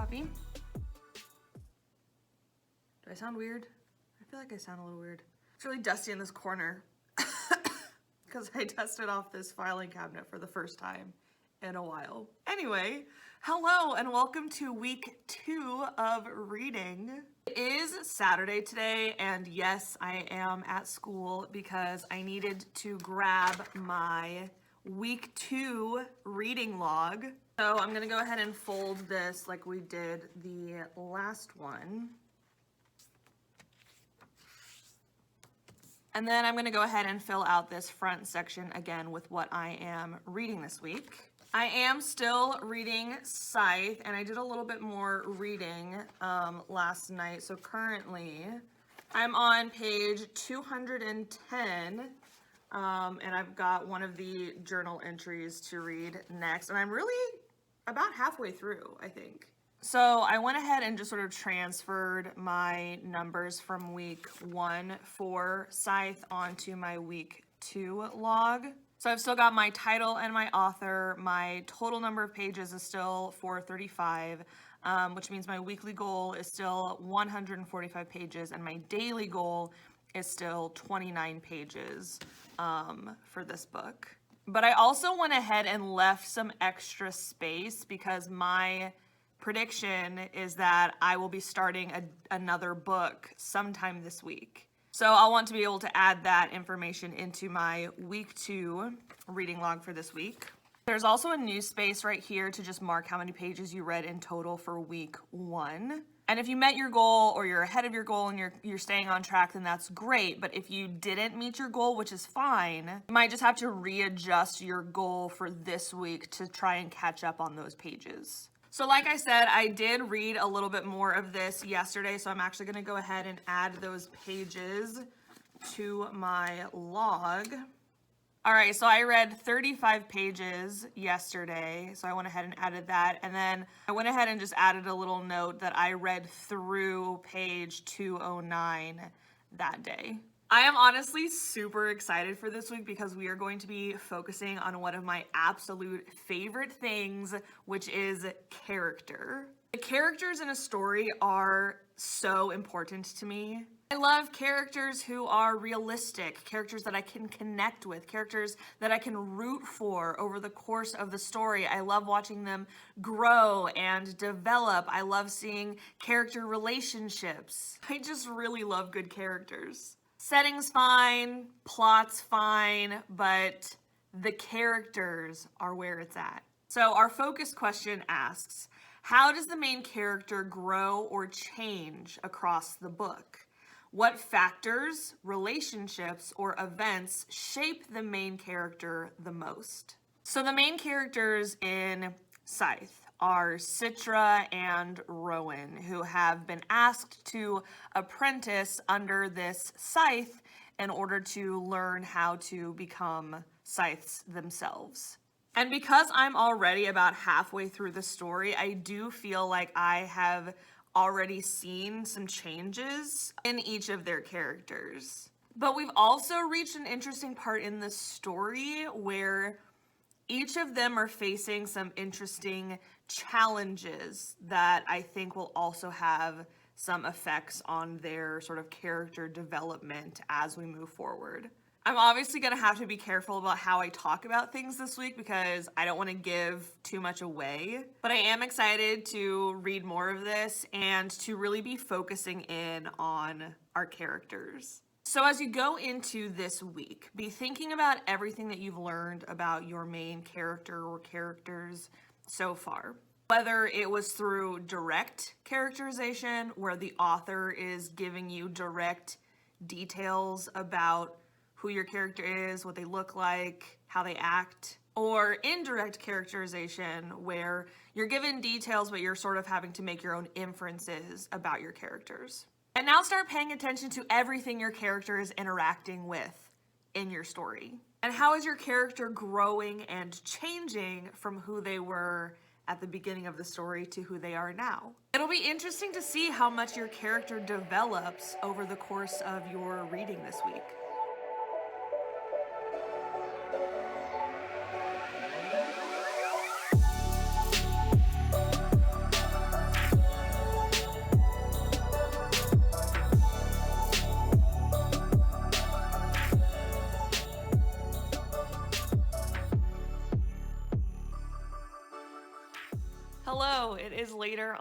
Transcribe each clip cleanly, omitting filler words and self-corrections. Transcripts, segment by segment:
coffee. Do I sound weird? I feel like I sound a little weird. It's really dusty in this corner because I dusted off this filing cabinet for the first time in a while. Anyway, hello and welcome to week 2 of reading. It is Saturday today, and yes, I am at school because I needed to grab my week 2 reading log. So I'm gonna go ahead and fold this like we did the last one. And then I'm gonna go ahead and fill out this front section again with what I am reading this week. I am still reading SCYTHE, and I did a little bit more reading last night. So currently I'm on page 210, and I've got one of the journal entries to read next. And I'm really about halfway through, I think. So I went ahead and just sort of transferred my numbers from week 1 for SCYTHE onto my week 2 log. So I've still got my title and my author. My total number of pages is still 435, which means my weekly goal is still 145 pages, and my daily goal is still 29 pages for this book. But I also went ahead and left some extra space because my prediction is that I will be starting another book sometime this week. So I'll want to be able to add that information into my week 2 reading log for this week. There's also a new space right here to just mark how many pages you read in total for week 1. And if you met your goal or you're ahead of your goal and you're staying on track, then that's great. But if you didn't meet your goal, which is fine, you might just have to readjust your goal for this week to try and catch up on those pages. So like I said, I did read a little bit more of this yesterday, so I'm actually going to go ahead and add those pages to my log. All right, so I read 35 pages yesterday, so I went ahead and added that, and then I went ahead and just added a little note that I read through page 209 that day. I am honestly super excited for this week because we are going to be focusing on one of my absolute favorite things, which is character. The characters in a story are so important to me. I love characters who are realistic, characters that I can connect with, characters that I can root for over the course of the story. I love watching them grow and develop. I love seeing character relationships. I just really love good characters. Setting's fine, plot's fine, but the characters are where it's at. So our focus question asks, how does the main character grow or change across the book? What factors, relationships, or events shape the main character the most? So the main characters in SCYTHE are Citra and Rowan, who have been asked to apprentice under this scythe in order to learn how to become scythes themselves. And because I'm already about halfway through the story, I do feel like I have already seen some changes in each of their characters. But we've also reached an interesting part in the story where each of them are facing some interesting challenges that I think will also have some effects on their sort of character development as we move forward. I'm obviously going to have to be careful about how I talk about things this week because I don't want to give too much away, but I am excited to read more of this and to really be focusing in on our characters. So as you go into this week, be thinking about everything that you've learned about your main character or characters so far. Whether it was through direct characterization, where the author is giving you direct details about who your character is, what they look like, how they act, or indirect characterization, where you're given details but you're sort of having to make your own inferences about your characters. And now start paying attention to everything your character is interacting with in your story. And how is your character growing and changing from who they were at the beginning of the story to who they are now? It'll be interesting to see how much your character develops over the course of your reading this week.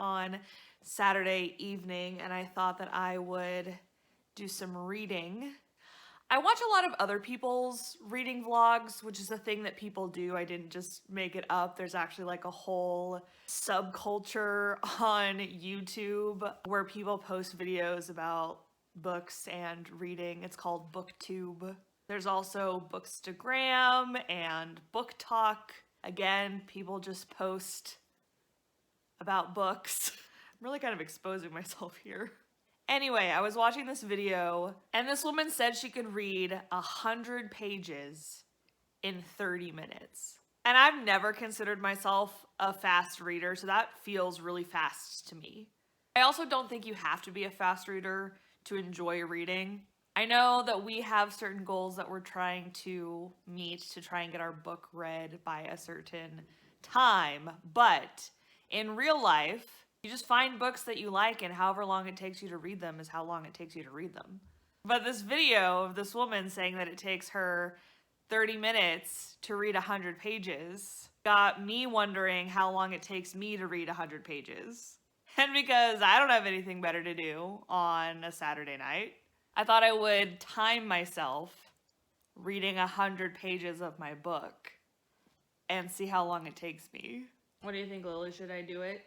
on Saturday evening, and I thought that I would do some reading. I watch a lot of other people's reading vlogs, which is a thing that people do. I didn't just make it up. There's actually like a whole subculture on YouTube where people post videos about books and reading. It's called BookTube. There's also Bookstagram and Book Talk. Again, people just post about books. I'm really kind of exposing myself here. Anyway, I was watching this video and this woman said she could read 100 pages in 30 minutes. And I've never considered myself a fast reader, so that feels really fast to me. I also don't think you have to be a fast reader to enjoy reading. I know that we have certain goals that we're trying to meet to try and get our book read by a certain time, but in real life, you just find books that you like, and however long it takes you to read them is how long it takes you to read them. But this video of this woman saying that it takes her 30 minutes to read 100 pages got me wondering how long it takes me to read 100 pages. And because I don't have anything better to do on a Saturday night, I thought I would time myself reading 100 pages of my book and see how long it takes me. What do you think, Lily? Should I do it?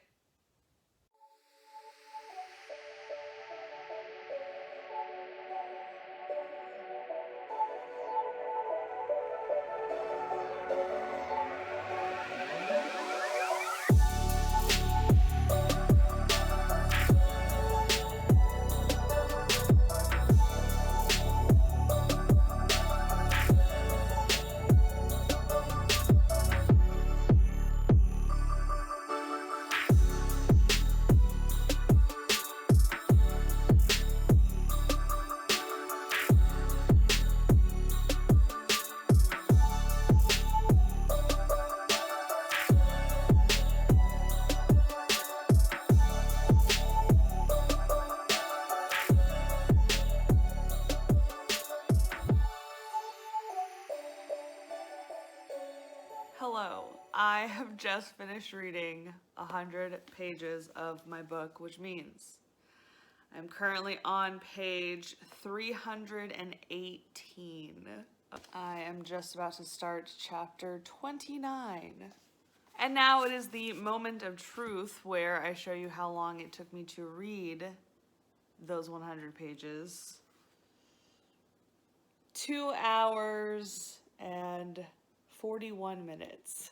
Hello, I have just finished reading 100 pages of my book, which means I'm currently on page 318. I am just about to start chapter 29. And now it is the moment of truth where I show you how long it took me to read those 100 pages. 2 hours and 41 minutes.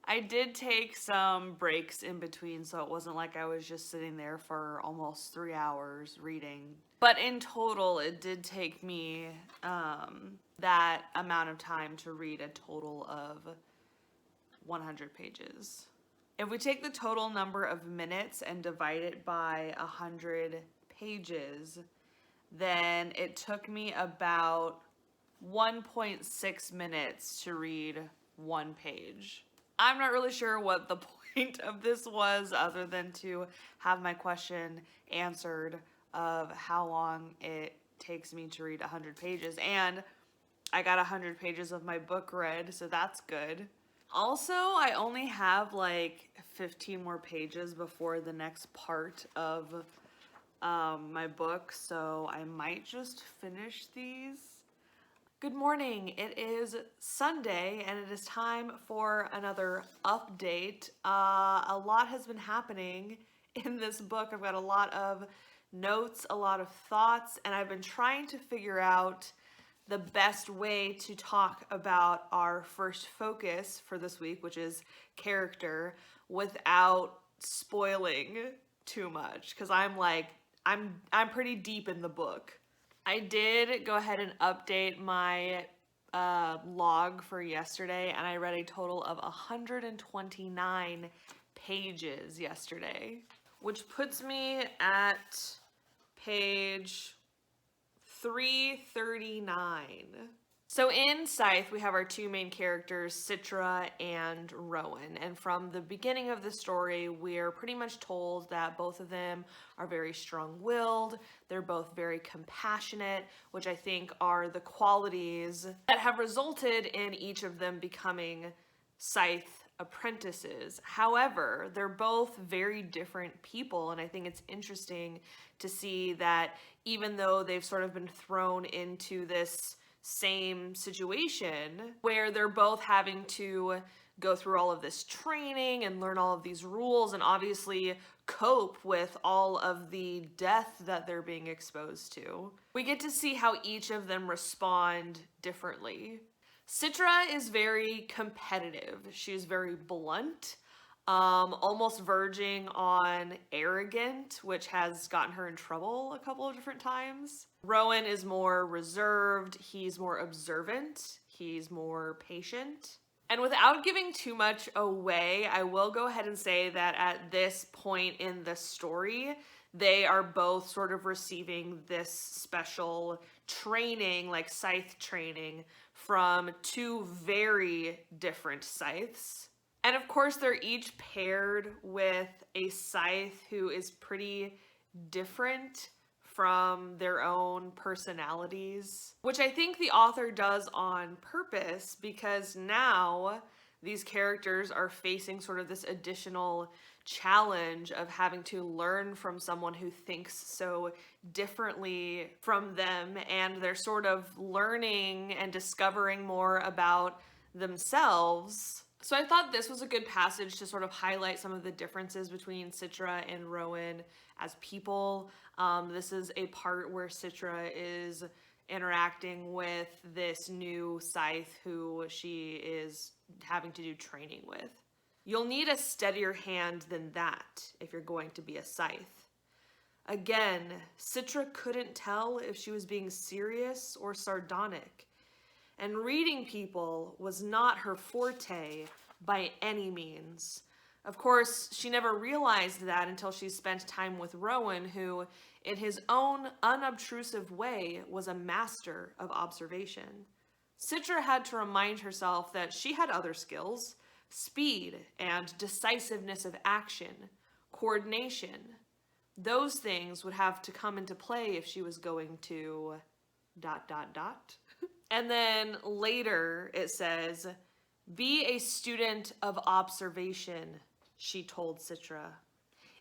I did take some breaks in between, so it wasn't like I was just sitting there for almost 3 hours reading. But in total, it did take me that amount of time to read a total of 100 pages. If we take the total number of minutes and divide it by 100 pages, then it took me about 1.6 minutes to read one page. I'm not really sure what the point of this was other than to have my question answered of how long it takes me to read 100 pages. And I got 100 pages of my book read, so that's good. Also, I only have like 15 more pages before the next part of my book, so I might just finish these. Good morning. It is Sunday and it is time for another update. A lot has been happening in this book. I've got a lot of notes, a lot of thoughts, and I've been trying to figure out the best way to talk about our first focus for this week, which is character, without spoiling too much, because I'm pretty deep in the book. I did go ahead and update my log for yesterday, and I read a total of 129 pages yesterday, which puts me at page 339. So in Scythe, we have our two main characters, Citra and Rowan. And from the beginning of the story, we're pretty much told that both of them are very strong-willed. They're both very compassionate, which I think are the qualities that have resulted in each of them becoming Scythe apprentices. However, they're both very different people, and I think it's interesting to see that even though they've sort of been thrown into this same situation where they're both having to go through all of this training and learn all of these rules and obviously cope with all of the death that they're being exposed to, we get to see how each of them respond differently. Citra is very competitive. She's very blunt, almost verging on arrogant, which has gotten her in trouble a couple of different times. Rowan is more reserved. He's more observant. He's more patient. And without giving too much away, I will go ahead and say that at this point in the story, they are both sort of receiving this special training, like scythe training, from two very different scythes. And of course, they're each paired with a scythe who is pretty different from their own personalities, which I think the author does on purpose, because now these characters are facing sort of this additional challenge of having to learn from someone who thinks so differently from them, and they're sort of learning and discovering more about themselves. So I thought this was a good passage to sort of highlight some of the differences between Citra and Rowan as people. This is a part where Citra is interacting with this new scythe who she is having to do training with. You'll need a steadier hand than that if you're going to be a scythe. Again, Citra couldn't tell if she was being serious or sardonic, and reading people was not her forte by any means. Of course, she never realized that until she spent time with Rowan, who, in his own unobtrusive way, was a master of observation. Citra had to remind herself that she had other skills: speed and decisiveness of action, coordination. Those things would have to come into play if she was going to ... And then later it says, "Be a student of observation," she told Citra.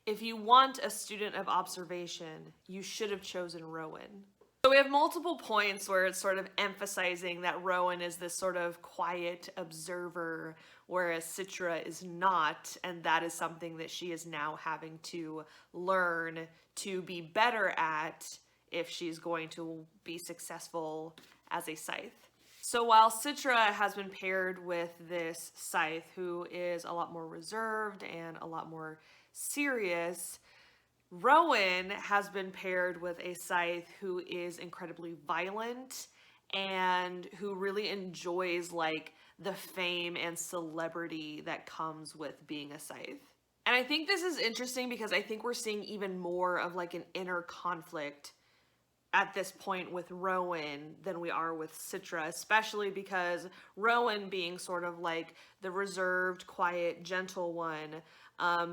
"If you want a student of observation, you should have chosen Rowan." So we have multiple points where it's sort of emphasizing that Rowan is this sort of quiet observer, whereas Citra is not, and that is something that she is now having to learn to be better at if she's going to be successful as a scythe. So while Citra has been paired with this scythe who is a lot more reserved and a lot more serious, Rowan has been paired with a scythe who is incredibly violent and who really enjoys like the fame and celebrity that comes with being a scythe. And I think this is interesting because I think we're seeing even more of like an inner conflict at this point with Rowan than we are with Citra, especially because Rowan, being sort of like the reserved, quiet, gentle one,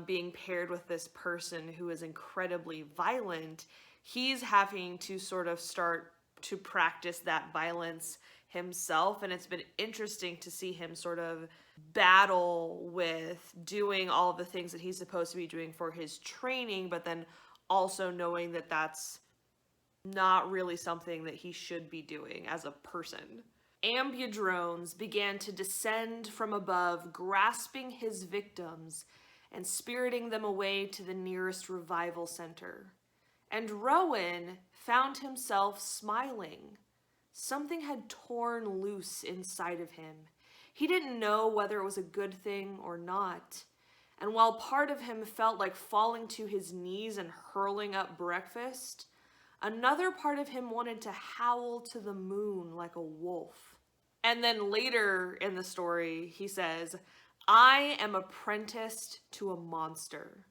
being paired with this person who is incredibly violent, he's having to sort of start to practice that violence himself. And it's been interesting to see him sort of battle with doing all the things that he's supposed to be doing for his training, but then also knowing that that's not really something that he should be doing as a person. Ambiodrones began to descend from above, grasping his victims and spiriting them away to the nearest revival center. And Rowan found himself smiling. Something had torn loose inside of him. He didn't know whether it was a good thing or not. And while part of him felt like falling to his knees and hurling up breakfast, another part of him wanted to howl to the moon like a wolf. And then later in the story, he says, "I am apprenticed to a monster.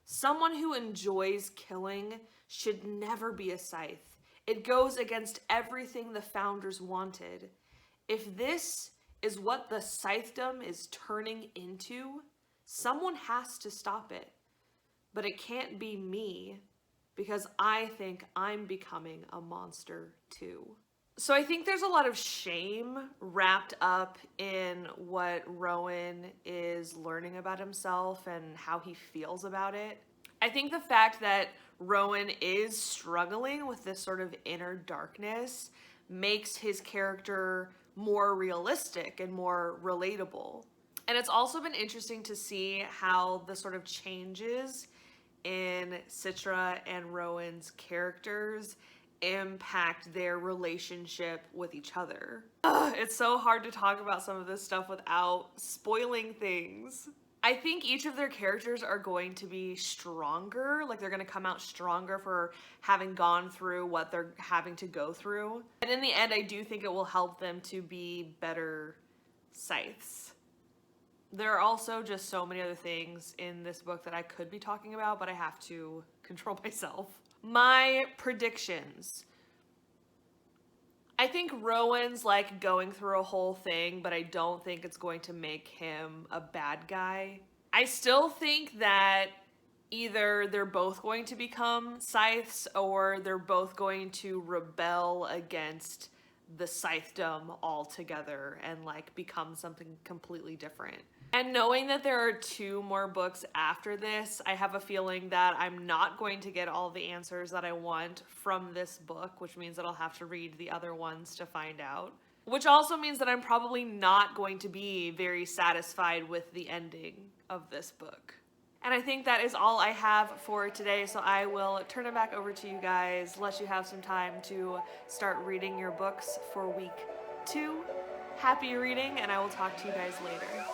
Someone who enjoys killing should never be a scythe. It goes against everything the founders wanted. If this is what the scythedom is turning into, someone has to stop it. But it can't be me, because I think I'm becoming a monster too." So I think there's a lot of shame wrapped up in what Rowan is learning about himself and how he feels about it. I think the fact that Rowan is struggling with this sort of inner darkness makes his character more realistic and more relatable. And it's also been interesting to see how the sort of changes in Citra and Rowan's characters impact their relationship with each other. It's so hard to talk about some of this stuff without spoiling things. I think each of their characters are going to be stronger, like they're going to come out stronger for having gone through what they're having to go through. And in the end, I do think it will help them to be better scythes. There are also just so many other things in this book that I could be talking about, but I have to control myself. My predictions. I think Rowan's like going through a whole thing, but I don't think it's going to make him a bad guy. I still think that either they're both going to become scythes or they're both going to rebel against the scythedom altogether and like become something completely different. And knowing that there are 2 more books after this, I have a feeling that I'm not going to get all the answers that I want from this book, which means that I'll have to read the other ones to find out. Which also means that I'm probably not going to be very satisfied with the ending of this book. And I think that is all I have for today, so I will turn it back over to you guys, let you have some time to start reading your books for week 2. Happy reading, and I will talk to you guys later.